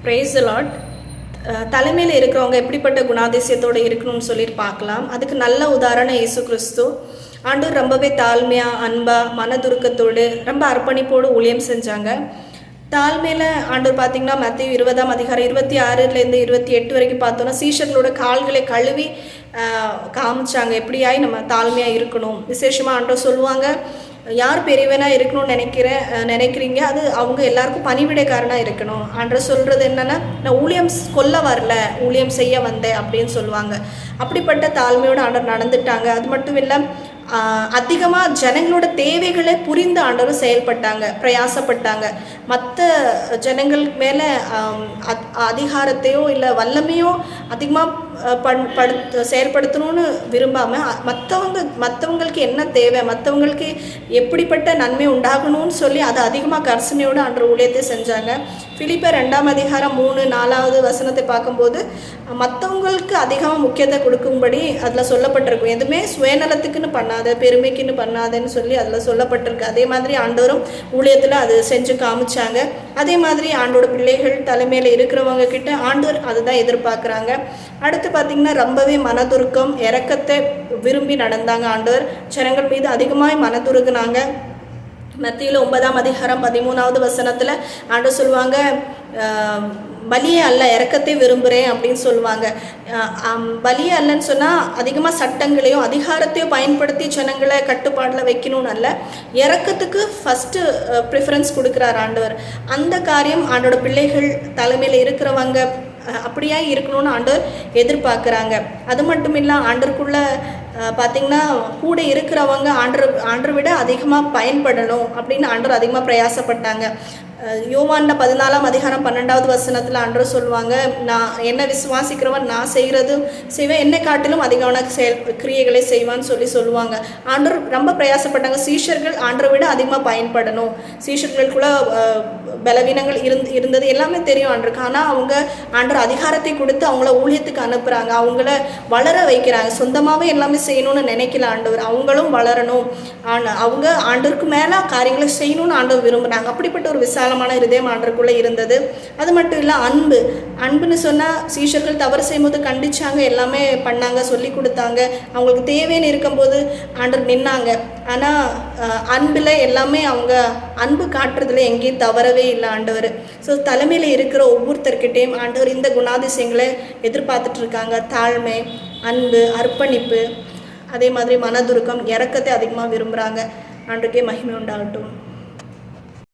Praise the Lord. தலைமையில் இருக்கிறவங்க எப்படிப்பட்ட குணாதிசயத்தோடு இருக்கணும்னு சொல்லிட்டு பார்க்கலாம். அதுக்கு நல்ல உதாரணம் இயேசு கிறிஸ்து. ஆண்டவர் ரொம்பவே தாழ்மையாக, அன்பாக, மனதுருக்கத்தோடு, ரொம்ப அர்ப்பணிப்போடு ஊழியம் செஞ்சாங்க. தாழ்மையில் ஆண்டவர் பார்த்திங்கன்னா மத்திய 20ஆம் அதிகாரம் 26லேருந்து 28 வரைக்கும் பார்த்தோன்னா சீஷர்களோட கால்களை கழுவி காமிச்சாங்க எப்படியாய் நம்ம தாழ்மையாக இருக்கணும். விசேஷமாக ஆண்டவர் சொல்லுவாங்க, யார் பெரியவனாக இருக்கணும்னு நினைக்கிறீங்க, அது அவங்க எல்லாருக்கும் பணிவிடைக்காரனாக இருக்கணும். ஆண்டவர் சொல்கிறது என்னென்னா, நான் ஊழியம் கொல்ல வரல, ஊழியம் செய்ய வந்தேன் அப்படின்னு சொல்லுவாங்க. அப்படிப்பட்ட தாழ்மையோடு ஆண்டவர் நடந்துட்டாங்க. அது மட்டும் இல்லை, அதிகமாக ஜனங்களோட தேவைகளை புரிந்து ஆண்டவர் செயல்பட்டாங்க, பிரயாசப்பட்டாங்க. மற்ற ஜனங்கள் மேலே அதிகாரத்தையோ இல்லை வல்லமையோ அதிகமாக செயல்படுத்தணும்னு விரும்பாமல் மற்றவங்களுக்கு என்ன தேவை, மற்றவங்களுக்கு எப்படிப்பட்ட நன்மை உண்டாகணும்னு சொல்லி அதை அதிகமாக கர்சனையோடு ஆண்டவர் ஊழியத்தை செஞ்சாங்க. பிலிப்பியர் 2ஆம் அதிகாரம் 3-4வது வசனத்தை பார்க்கும்போது மற்றவங்களுக்கு அதிகமாக முக்கியத்துவம் கொடுக்கும்படி அதில் சொல்லப்பட்டிருக்கும். எதுவுமே சுயநலத்துக்குன்னு பண்ணாத, பெருமைக்குன்னு பண்ணாதன்னு சொல்லி அதில் சொல்லப்பட்டிருக்கு. அதே மாதிரி ஆண்டவரும் ஊழியத்தில் அது செஞ்சு காமிச்சாங்க. அதே மாதிரி ஆண்டோட பிள்ளைகள் தலைமையில் இருக்கிறவங்க கிட்ட ஆண்டவர் அதுதான் எதிர்பார்க்குறாங்க. அடுத்து பார்த்திங்கன்னா ரொம்பவே மனதுருக்கம், இரக்கத்தை விரும்பி நடந்தாங்க. ஆண்டவர் ஜனங்கள் மீது அதிகமாக மனதுருகுனாங்க. மத்தியில் 9ஆம் அதிகாரம் 13வது வசனத்தில் ஆண்டவர் சொல்லுவாங்க, பலியே அல்ல இரக்கத்தை விரும்புகிறேன் அப்படின்னு சொல்லுவாங்க. பலியே அல்லன்னு சொன்னால் அதிகமாக சட்டங்களையும் அதிகாரத்தையும் பயன்படுத்தி ஜனங்களை கட்டுப்பாடில் வைக்கணும்னு அல்ல, இரக்கத்துக்கு ஃபஸ்ட்டு ப்ரிஃபரன்ஸ் கொடுக்குறார் ஆண்டவர். அந்த காரியம் ஆண்டோட பிள்ளைகள் தலைமையில் இருக்கிறவங்க அப்படியா இருக்கணும்னு ஆண்டவர் எதிர்பார்க்குறாங்க. அது மட்டும் இல்லை, ஆண்டருக்குள்ளே பார்த்திங்கன்னா கூட இருக்கிறவங்க ஆண்டரை விட அதிகமாக பயன்படணும் அப்படின்னு ஆண்டவர் அதிகமாக பிரயாசப்பட்டாங்க. யோவான்ல 14ஆம் அதிகாரம் 12வது வசனத்தில் ஆண்டவர் சொல்லுவாங்க, நான் என்ன விசுவாசிக்கிறவன் நான் செய்வேன், என்னை காட்டிலும் அதிகமான கிரியைகளை செய்வான்னு சொல்லுவாங்க. ஆண்டவர் ரொம்ப பிரயாசப்பட்டாங்க. சீஷர்கள் ஆண்டரை விட அதிகமாக பயன்படணும். சீஷர்களுக்குள்ள பலவீனங்கள் இருந்தது எல்லாமே தெரியும் ஆண்டருக்கு. ஆனால் அவங்க ஆண்டர் அதிகாரத்தை கொடுத்து அவங்கள ஊழியத்துக்கு அனுப்புகிறாங்க, அவங்கள வளர வைக்கிறாங்க. சொந்தமாகவே எல்லாமே செய்யணும்னு நினைக்கல ஆண்டவர், அவங்களும் வளரணும், அவங்க ஆண்டருக்கு மேலே காரியங்களை செய்யணும்னு ஆண்டவர் விரும்புகிறாங்க. அப்படிப்பட்ட ஒரு விசாலமான இருதயம் ஆண்டருக்குள்ளே இருந்தது. அது மட்டும் இல்லை, அன்புன்னு சொன்னால் சீஷர்கள் தவறு செய்யும்போது கண்டிச்சாங்க, எல்லாமே பண்ணாங்க, சொல்லி கொடுத்தாங்க. அவங்களுக்கு தேவைன்னு இருக்கும்போது ஆண்டர் நின்னாங்க. ஆனால் அன்பில் எல்லாமே அவங்க அன்பு காட்டுறதுல எங்கேயும் தவறவே இல்லை ஆண்டவர். ஸோ தலைமையில் இருக்கிற ஒவ்வொருத்தர்கிட்டையும் ஆண்டவர் இந்த குணாதிசயங்களை எதிர்பார்த்துட்டு இருக்காங்க. தாழ்மை, அன்பு, அர்ப்பணிப்பு, அதே மாதிரி மனதுருக்கம், இரக்கத்தை அதிகமாக விரும்புகிறாங்க. ஆண்டருக்கே மகிமை உண்டாகட்டும்.